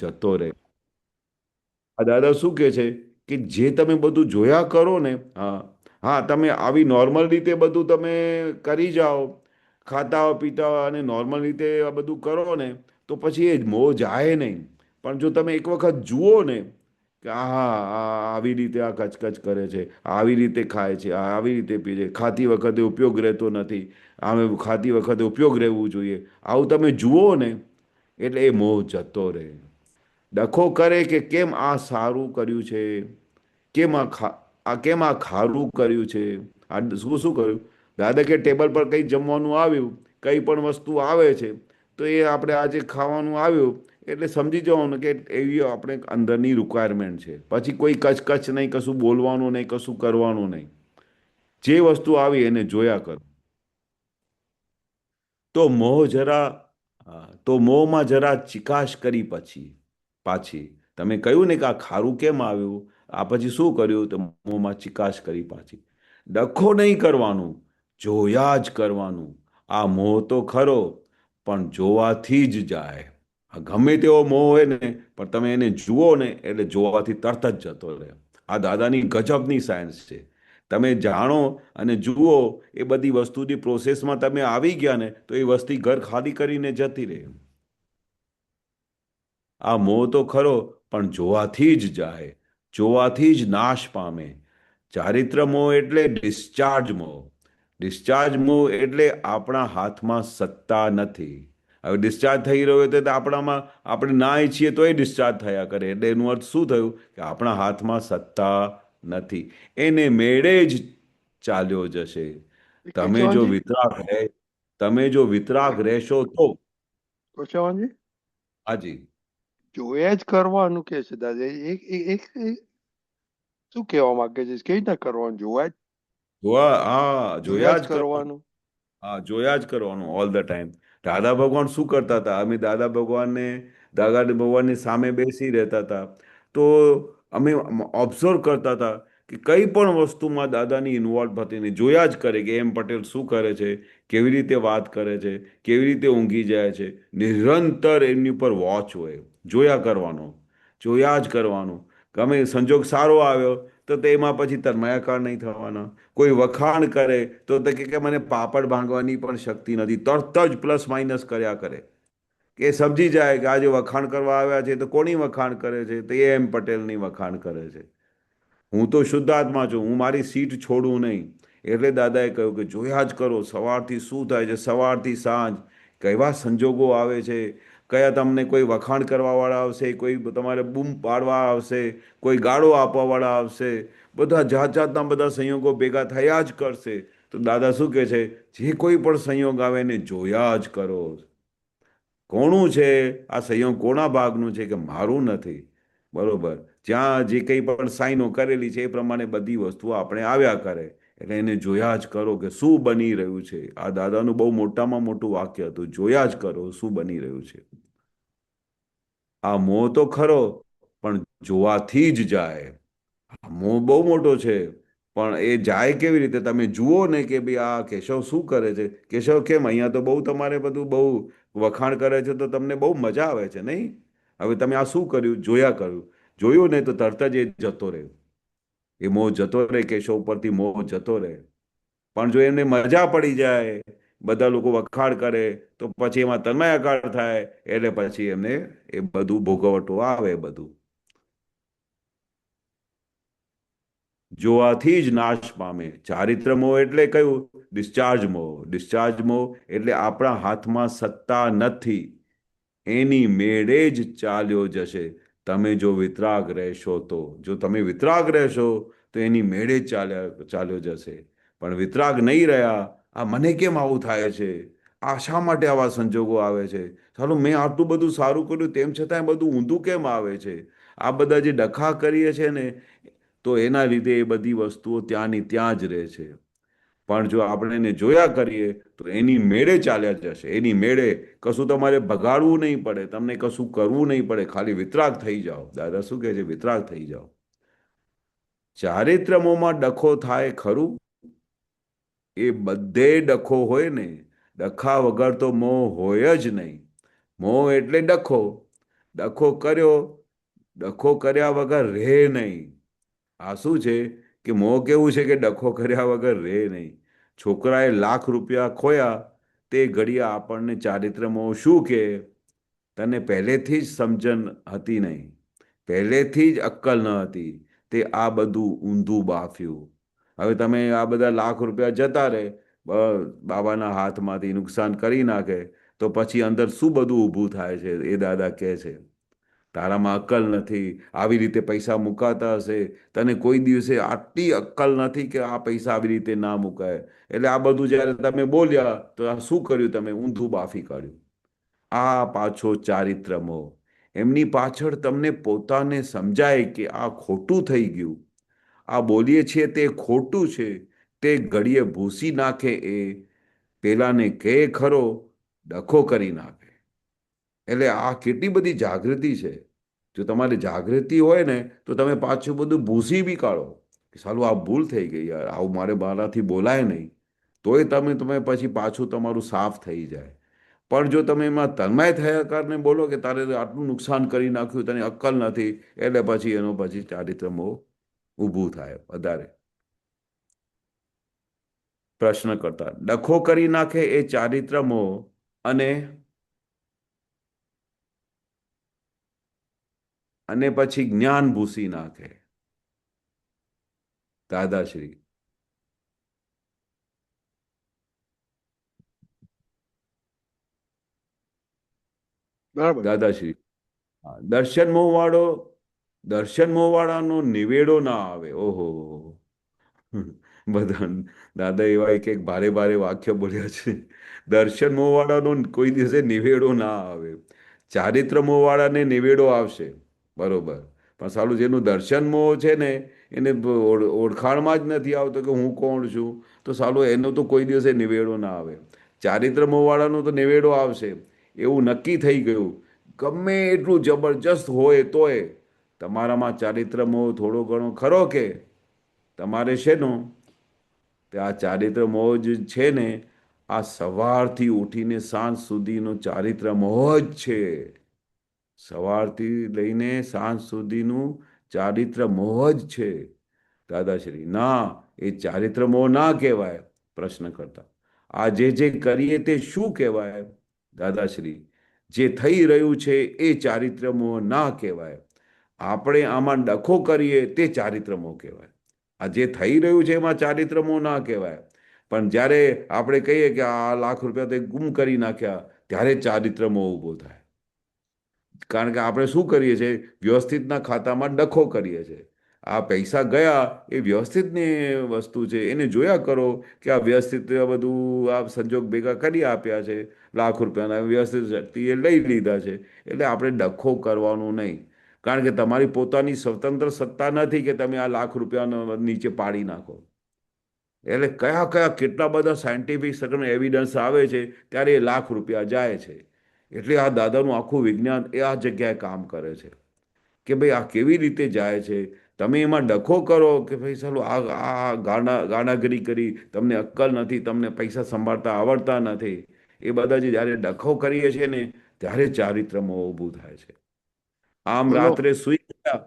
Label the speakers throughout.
Speaker 1: જતો રહે. આ દાદા શું કહે છે કે જે તમે બધું જોયા કરો ને, હા, હા, તમે આવી નોર્મલ રીતે બધું તમે કરી જાઓ, ખાતા હો પીતા હો અને નોર્મલ રીતે આ બધું કરો ને, તો પછી એ મોહ જાય નહીં. પણ જો તમે એક વખત જુઓ ને કે આવી રીતે આ કચકચ કરે છે, આવી રીતે ખાય છે, આવી રીતે પીએ છે, ખાતી વખતે ઉપયોગ રહેતો નથી, આમે ખાતી વખતે ઉપયોગ રહેવું જોઈએ, આવું તમે જુઓ ને એટલે એ મોહ જતો રહે. ડખો કરે કે કેમ આ સારું કર્યું છે, કેમ કેમ આ ખારું કર્યું છે, આ શું શું કર્યું. દાદા કે ટેબલ પર કંઈ જમવાનું આવ્યું, કંઈ પણ વસ્તુ આવે છે, તો એ આપણે આજે ખાવાનું આવ્યું એટલે સમજી જવાનું કે એવી આપણે અંદરની રિક્વાયરમેન્ટ છે. પછી કોઈ કચકચ નહીં, કશું બોલવાનું નહીં, કશું કરવાનું નહીં. જે વસ્તુ આવી એને જોયા કરો. તો મોહ જરા તો મોંમાં જરા ચિકાશ કરી પછી પાછી. તમે કહ્યું ને કે આ ખારું કેમ આવ્યું, આ પછી શું કર્યું, તો મોંમાં ચિકાશ કરી પાછી. ડખો નહીં કરવાનું, જોયા જ કરવાનું. આ મોહ તો ખરો, પણ જોવાથી જ જાય. આ ગમે તેવો મોહ હોય ને, પણ તમે એને જુઓ ને એટલે જોવાથી તરત જ જતો રહે. આ દાદાની ગજબની સાયન્સ છે. તમે જાણો અને જુઓ, એ બધી વસ્તુની પ્રોસેસમાં તમે આવી ગયા ને, તો એ વસ્તી ઘર ખાલી કરીને જતી રહે. આ મોહ તો ખરો, પણ જોવાથી જ જાય, જોવાથી જ નાશ પામે. ચારિત્ર મોહ એટલે ડિસ્ચાર્જ મોહ. ડિસ્ચાર્જ મોહ એટલે આપણા હાથમાં સત્તા નથી. હવે ડિસ્ચાર્જ થઈ રહ્યો હોય તો આપણામાં આપણે ના ઈચ્છીએ તો એ ડિસ્ચાર્જ થયા કરે. એટલે એનું અર્થ શું થયું કે આપણા હાથમાં સત્તા નથી. એને મેળે જ ચાલ્યો જશે. તમે જો
Speaker 2: કેશવનજી,
Speaker 1: વિતરાગ રહે તમે જો વિતરાગ રહેશો તો.
Speaker 2: કેશવનજી,
Speaker 1: હાજી.
Speaker 2: જોયા જ કરવાનું કે છે દાદા. શું કહેવા માંગે છે? કેવી રીતના કરવાનું?
Speaker 1: હા,
Speaker 2: જોયા
Speaker 1: જોયા
Speaker 2: જ
Speaker 1: જ કરવાનું.
Speaker 2: કરવાનું.
Speaker 1: હા, જોયા જ કરવાનું ઓલ ધ ટાઈમ. દાદા ભગવાન શું કરતા હતા? અમે દાદા ભગવાનની સામે બેસી રહેતા હતા. તો અમે ઓબ્ઝર્વ કરતા હતા કે કઈ પણ વસ્તુમાં દાદાની ઇન્વોલ્વ હતી ને જોયા જ કરે કે એમ પટેલ શું કરે છે, કેવી રીતે વાત કરે છે, કેવી રીતે ઊંઘી જાય છે. નિરંતર એમની ઉપર વોચ હોય. જોયા કરવાનો, જોયા જ કરવાનું. ગમે સંજોગ સારો આવ્યો તો તેમાં પછી તન્માયાકાર નહીં થવાના. કોઈ વખાણ કરે તો તે કે મને પાપડ ભાંગવાની પણ શક્તિ નથી, તરત જ પ્લસ માઇનસ કર્યા કરે. કે સમજી જાય કે આજે વખાણ કરવા આવ્યા છે તો કોની વખાણ કરે છે, તો એમ પટેલની વખાણ કરે છે. હું તો શુદ્ધાત્મા છું, હું મારી સીટ છોડું નહીં. એટલે દાદાએ કહ્યું કે જોયા જ કરો. સવારથી શું થાય છે, સવારથી સાંજ કેવા સંજોગો આવે છે, કયા તમને કોઈ વખાણ કરવાવાળા આવશે, કોઈ તમારે બૂમ પાડવા આવશે, કોઈ ગાળો આપવાવાળા આવશે. બધા જાત જાતના બધા સંયોગો ભેગા થયા જ કરશે. તો દાદા શું કહે છે, જે કોઈ પણ સંયોગ આવે એને જોયા જ કરો. કોનું છે આ સંયોગ, કોના ભાગનું છે કે મારું નથી. બરોબર. જ્યાં જે કંઈ પણ સાઈનો કરેલી છે એ પ્રમાણે બધી વસ્તુઓ આપણે આવ્યા કરે. એટલે એને જોયા જ કરો કે શું બની રહ્યું છે. આ દાદાનું બહુ મોટામાં મોટું વાક્ય હતું, જોયા જ કરો શું બની રહ્યું છે. આ મોહ તો ખરો, પણ જોવાથી જ જાય. મોહ બહુ મોટો છે, પણ એ જાય કેવી રીતે? તમે જુઓ ને કે ભાઈ આ કેશવ શું કરે છે. કેશવ કેમ અહીંયા તો બહુ તમારે બધું બહુ વખાણ કરે છે તો તમને બહુ મજા આવે છે નહીં? હવે તમે આ શું કર્યું? જોયા કર્યું. જોયું ને તો તરત જ એ જતો રહે. એ મોહ જતો રહે, કેશવ ઉપરથી મોહ જતો રહે. પણ જો એમને મજા પડી જાય, બધા લોકો વખાણ કરે, તો પછી એમાં તન્માયાકાર થાય. એટલે પછી એમને એ બધું ભોગવટો આવે બધું. જોવાથી જ નાશ પામે. ચારિત્ર મોહ એટલે કયું? ડિસ્ચાર્જ મોહ. ડિસ્ચાર્જ મોહ એટલે આપણા હાથમાં સત્તા નથી, એની મેળે જ ચાલ્યો જશે. તમે જો વિતરાગ રહેશો તો. જો તમે વિતરાગ રહેશો તો એની મેળે જ ચાલ્યો જશે. પણ વિતરાગ નહીં રહ્યા. આ મને કેમ આવું થાય છે, આ શા માટે આવા સંજોગો આવે છે, ચાલો મેં આટલું બધું સારું કર્યું તેમ છતાં બધું ઊંધું કેમ આવે છે. આ બધા જે ડખા કરીએ છે ને, તો એના લીધે એ બધી વસ્તુઓ ત્યાંની ત્યાં જ રહે છે. પણ જો આપણે એને જોયા કરીએ તો એની મેળે ચાલ્યા જશે. એની મેળે કશું તમારે ભગાડવું નહીં પડે, તમને કશું કરવું નહીં પડે, ખાલી વિતરાગ થઈ જાઓ. દાદા શું કહે છે? વિતરાગ થઈ જાઓ. ચારિત્રમોમાં ડખો થાય ખરું, એ બધે ડખો હોય ને. ડખા વગર તો મોહ હોય જ નહીં. મોહ એટલે ડખો. ડખો કર્યો, ડખો કર્યા વગર રહે નહીં. આ શું છે કે મોહ કેવું છે કે ડખો કર્યા વગર રહે નહીં. છોકરાએ ₹1,00,000 ખોયા, તે ઘડીએ આપણને ચારિત્ર મોહ શું કે તને પહેલેથી જ સમજણ હતી નહીં, પહેલેથી જ અક્કલ ન હતી, તે આ બધું ઊંધું બાફ્યું. હવે તમે આ બધા ₹1,00,000 જતા રહે, બાબાના હાથમાંથી નુકસાન કરી નાખે, તો પછી અંદર શું બધું ઊભું થાય છે એ દાદા કહે છે. તારામાં અક્કલ નથી, આવી રીતે પૈસા મુકાતા હશે, તને કોઈ દિવસે આટલી અક્કલ નથી કે આ પૈસા આવી રીતે ના મુકાય. એટલે આ બધું જ્યારે તમે બોલ્યા તો આ શું કર્યું, તમે ઊંધું બાફી કાઢ્યું. આ પાછો ચારિત્ર મોહ. એમની પાછળ તમને પોતાને સમજાય કે આ ખોટું થઈ ગયું, આ બોલીએ છીએ તે ખોટું છે, તે ઘડીએ ભૂસી નાખે એ પેલાને કહે ખરો, ડખો કરી નાખે. એટલે આ કેટલી બધી જાગૃતિ છે. જો તમારી જાગૃતિ હોય ને તો તમે પાછું બધું ભૂસી બી કાઢો કે સાલું આ ભૂલ થઈ ગઈ યાર, આવું મારાથી બોલાય નહીં. તોય તમે પછી પાછું તમારું સાફ થઈ જાય. પણ જો તમે એમાં તન્મય થયા કારણે બોલો કે તારે આટલું નુકસાન કરી નાખ્યું, તને અક્કલ નથી, એટલે પછી એનો પછી ચારિત્ર મોહ ઊભું થાય વધારે. પ્રશ્ન કરતા ડખો કરી નાખે એ ચારિત્ર મોહ, અને અને પછી જ્ઞાન ભૂસી નાખે. દાદાશ્રી.
Speaker 2: બરાબર છે.
Speaker 1: દાદાશ્રી. હા, દર્શન મોહવાળાનો નિવેડો ના આવે. ઓહો. બધા દાદા એવા એક એક ભારે ભારે વાક્ય બોલ્યા છે. દર્શન મોહવાળાનો કોઈ દિવસે નિવેડો ના આવે. ચારિત્ર મોહવાળાને નિવેડો આવશે, બરોબર. પણ સાલું જેનું દર્શન મોહ છે ને, એને ઓળખાણમાં જ નથી આવતો કે હું કોણ છું, તો સાલું એનો તો કોઈ દિવસે નિવેડો ના આવે. ચારિત્ર મોહવાળાનો તો નિવેડો આવશે. એવું નક્કી થઈ ગયું, ગમે એટલું જબરજસ્ત હોય તોય તમારામાં ચારિત્ર મોહ થોડો ઘણો ખરો કે તમારે શેનો, તે આ ચારિત્ર મોહ જ છે ને, આ સવારથી ઉઠીને સાંજ સુધીનો ચારિત્ર મોહ જ છે. સવારથી લઈને સાંજ સુધીનું ચારિત્ર મોહ જ છે. દાદાશ્રી. ના, એ ચારિત્ર મોહ ના કહેવાય. પ્રશ્ન કરતા આ જે કરીએ તે શું કહેવાય? દાદાશ્રી. જે થઈ રહ્યું છે એ ચારિત્ર મોહ ના કહેવાય. આપણે આમાં ડખો કરીએ તે ચારિત્ર મોહ કહેવાય. આ જે થઈ રહ્યું છે એમાં ચારિત્ર મોહ ના કહેવાય. પણ જ્યારે આપણે કહીએ કે આ ₹1,00,000 તે ગુમ કરી નાખ્યા, ત્યારે ચારિત્ર મોહ ઊભો થાય. કારણ કે આપણે શું કરીએ છીએ, વ્યવસ્થિતના ખાતામાં ડખો કરીએ છીએ. આ પૈસા ગયા એ વ્યવસ્થિતની વસ્તુ છે, એને જોયા કરો કે આ વ્યવસ્થિત બધું આ સંજોગ ભેગા કરી આપ્યા છે. ₹1,00,000 વ્યવસ્થિત શક્તિએ લઈ લીધા છે. એટલે આપણે ડખો કરવાનું નહીં. કારણ કે તમારી પોતાની સ્વતંત્ર સત્તા નથી કે તમે આ ₹1,00,000 નીચે પાડી નાખો. એટલે કયા કયા કેટલા બધા સાયન્ટિફિક એવિડન્સ આવે છે, ત્યારે એ ₹1,00,000 જાય છે. એટલે આ દાદાનું આખું વિજ્ઞાન એ આ જગ્યાએ કામ કરે છે કે ભાઈ આ કેવી રીતે જાય છે. તમે એમાં ડખો કરો કે ભાઈ ચાલો આ ગાનાગરી કરી, તમને અક્કલ નથી, તમને પૈસા સંભાળતા આવડતા નથી, એ બધા જે જ્યારે ડખો કરીએ છીએ ને, ત્યારે ચારિત્ર મોહ ઊભું થાય છે. આમ
Speaker 2: બોલો.
Speaker 1: રાત્રે સુઈ ગયા.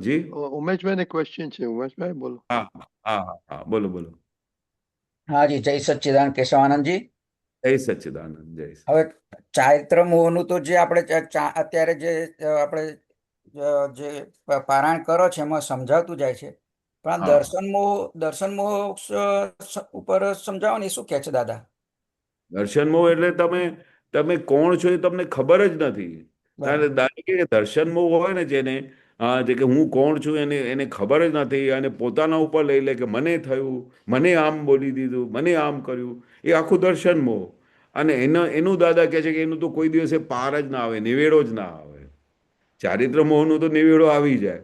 Speaker 1: જી.
Speaker 2: ઉમેશભાઈ ને ક્વેશ્ચન છે. ઉમેશભાઈ બોલો.
Speaker 1: હા, હા, હા, હા, બોલો બોલો.
Speaker 3: હા જી, જય સચ્ચિદાનંદ કેશવાનંદજી.
Speaker 1: જય સચ્ચિદાનંદ. જય
Speaker 3: હવે ચારિત્ર મોહનું તો જે આપણે અત્યારે જે આપણે જે પારાયણ કરો છે એમાં સમજાવતું જાય છે, પણ આ
Speaker 1: હા.
Speaker 3: દર્શન મોહ ઉપર સમજાવો ને, એ શું કહે છે દાદા?
Speaker 1: દર્શન મોહ એટલે તમે કોણ છો એ તમને ખબર જ નથી.
Speaker 3: બરાબર.
Speaker 1: કે દર્શન મોહ હોય ને જેને, જે કે હું કોણ છું એને ખબર જ નથી, અને પોતાના ઉપર લઈ લે કે મને થયું, મને આમ બોલી દીધું, મને આમ કર્યું, એ આખું દર્શન મોહ. અને એનું દાદા કહે છે કે એનું તો કોઈ દિવસે પાર જ ના આવે, નિવેડો જ ના આવે. ચારિત્ર મોહનું તો નિવેડો આવી જાય,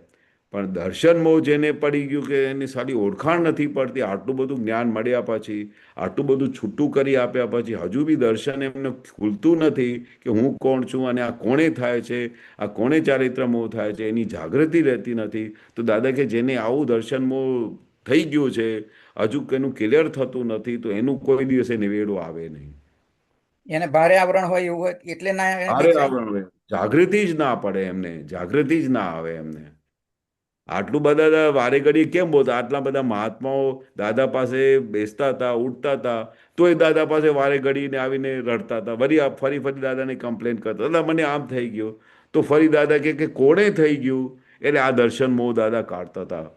Speaker 1: પણ દર્શન મોહ જેને પડી ગયું કે એની સારી ઓળખાણ નથી પડતી, આટલું બધું જ્ઞાન મળ્યા પછી, આટલું બધું છૂટું કરી આપ્યા પછી હજુ બી દર્શન એમને ખુલતું નથી કે હું કોણ છું અને આ કોણે થાય છે, આ કોણે ચારિત્ર મોહ થાય છે, એની જાગૃતિ રહેતી નથી. તો દાદા કે જેને આવું દર્શન મોહ થઈ ગયું છે, હજુ એનું ક્લિયર થતું નથી, તો એનું કોઈ દિવસે નિવેડો આવે નહીં.
Speaker 3: એને ભારે આવરણ હોય એવું હોય એટલે ના એને
Speaker 1: ભારે
Speaker 3: દેખાય.
Speaker 1: આવરણ રહે. જાગૃતિ જ ના પડે એમને, જાગૃતિ જ ના આવે એમને. આટલું બધા વારે ઘડી કેમ બોલતા? આટલા બધા મહાત્માઓ દાદા પાસે બેસતા હતા, ઉઠતા હતા, તોય દાદા પાસે વારે ઘડીને આવીને રડતા હતા. ફરી ફરી દાદાને કમ્પ્લેન કરતા હતા, મને આમ થઈ ગયો. તો ફરી દાદા કે કોણે થઈ ગયું? એટલે આ દર્શન મોહ દાદા કાઢતા હતા.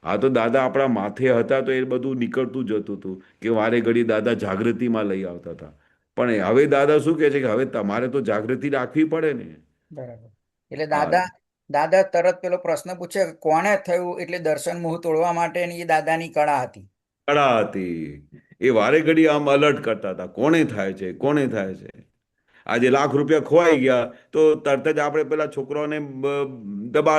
Speaker 1: આ તો દાદા આપણા માથે હતા તો એ બધું નીકળતું જતું હતું કે વારે ઘડી દાદા જાગૃતિમાં લઈ આવતા હતા. પણ હવે દાદા શું કહે છે કે હવે તમારે તો જાગૃતિ રાખવી પડે ને.
Speaker 3: બરાબર. એટલે
Speaker 1: હા,
Speaker 3: દાદા તરત પેલો પ્રશ્ન પૂછે કે કોણે થયું, એટલે દર્શન મોહ તોડવા માટેની એ દાદાની કળા હતી.
Speaker 1: કળા હતી. એ વારે ઘડી આમ અલર્ટ કરતા હતા, કોણે થાય છે, કોણે થાય છે. આજે લાખ રૂપિયા ખોવાઈ ગયા તો તરત જ આપણે પેલા છોકરાઓને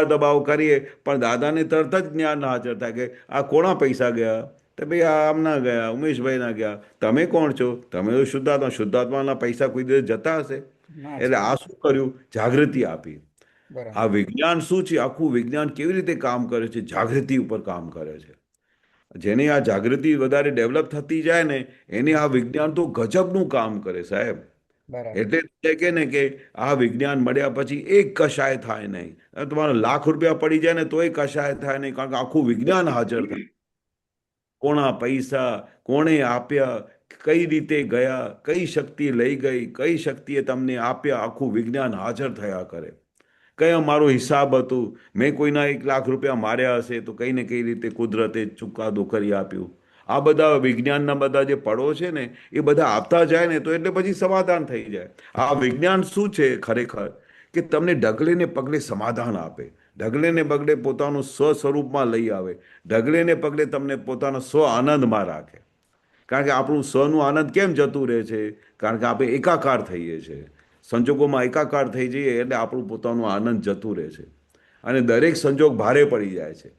Speaker 1: દબાવ કરીએ, પણ દાદાને તરત જ જ્ઞાન હાજર થાય કે આ કોના પૈસા ગયા? તો ભાઈ આ આમના ગયા, ઉમેશભાઈના ગયા. તમે કોણ છો? તમે તો શુદ્ધાત્માના પૈસા કોઈ દિવસ જતા હશે?
Speaker 3: ના
Speaker 1: એટલે
Speaker 3: જાય.
Speaker 1: આ શું કર્યું? જાગૃતિ આપી.
Speaker 3: બરાબર.
Speaker 1: આ વિજ્ઞાન શું છે? આખું વિજ્ઞાન કેવી રીતે કામ કરે છે? જાગૃતિ ઉપર કામ કરે છે. જેની આ જાગૃતિ વધારે ડેવલપ થતી જાય ને, એને આ વિજ્ઞાન તો ગજબનું કામ કરે સાહેબ.
Speaker 3: બરાબર.
Speaker 1: એટલે તે કે ને કે આ વિજ્ઞાન મળ્યા પછી એક કશાય થાય નહીં. તમારે લાખ રૂપિયા પડી જાય ને તોય કશાય થાય નહીં, કારણ કે આખું વિજ્ઞાન હાજર થાય. કોના પૈસા કોણે આપ્યા, કઈ રીતે ગયા, કઈ શક્તિ લઈ ગઈ, કઈ શક્તિએ તમને આપ્યા, આખું વિજ્ઞાન હાજર થયા કરે. કયો મારો હિસાબ હતું, મેં કોઈના 1 લાખ રૂપિયા માર્યા હશે તો કઈ ને કઈ રીતે કુદરતે ચુકાદો કરી આપ્યું. આ બધા વિજ્ઞાનના બધા જે પળો છે ને, એ બધા આપતા જાય ને તો એટલે પછી સમાધાન થઈ જાય. આ વિજ્ઞાન શું છે ખરેખર? કે તમને ડગલે ને પગલે સમાધાન આપે, ડગલે ને પગલે પોતાનું સ્વ સ્વરૂપમાં લઈ આવે, ડગલે ને પગલે તમને પોતાનો સ્વ આનંદમાં રાખે. કારણ કે આપણું સ્વનું આનંદ કેમ જતું રહે છે? કારણ કે આપણે એકાકાર થઈએ છીએ, સંજોગોમાં એકાકાર થઈ જઈએ એટલે આપણું પોતાનું આનંદ જતું રહે છે અને દરેક સંજોગ ભારે પડી જાય છે.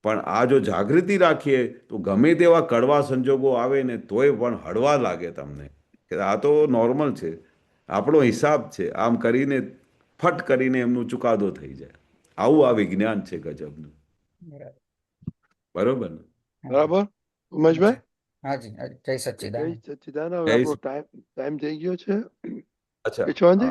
Speaker 1: પણ આ જો જાગૃતિ રાખીએ તો ગમે તેવા કડવા સંજોગો આવે ને તોય પણ હળવા લાગે તમને કે આ તો નોર્મલ છે, આપણો હિસાબ છે, આમ કરીને ફટ કરીને એમનું ચુકાદો થઈ જાય. આવું આ વિજ્ઞાન છે ગજબનું.
Speaker 3: બરાબર.
Speaker 1: બરોબર ને?
Speaker 3: હા.
Speaker 2: બરાબર ઉમેશભાઈ?
Speaker 3: હાજી, જય
Speaker 2: જય
Speaker 3: સચ્ચિદાનંદ.
Speaker 2: સચ્ચિદાનંદ. હવે
Speaker 1: જય
Speaker 2: આપણો ટાઈમ થઈ ગયો છે.
Speaker 1: અચ્છા,
Speaker 2: વિશ્વાનજી?
Speaker 1: હા.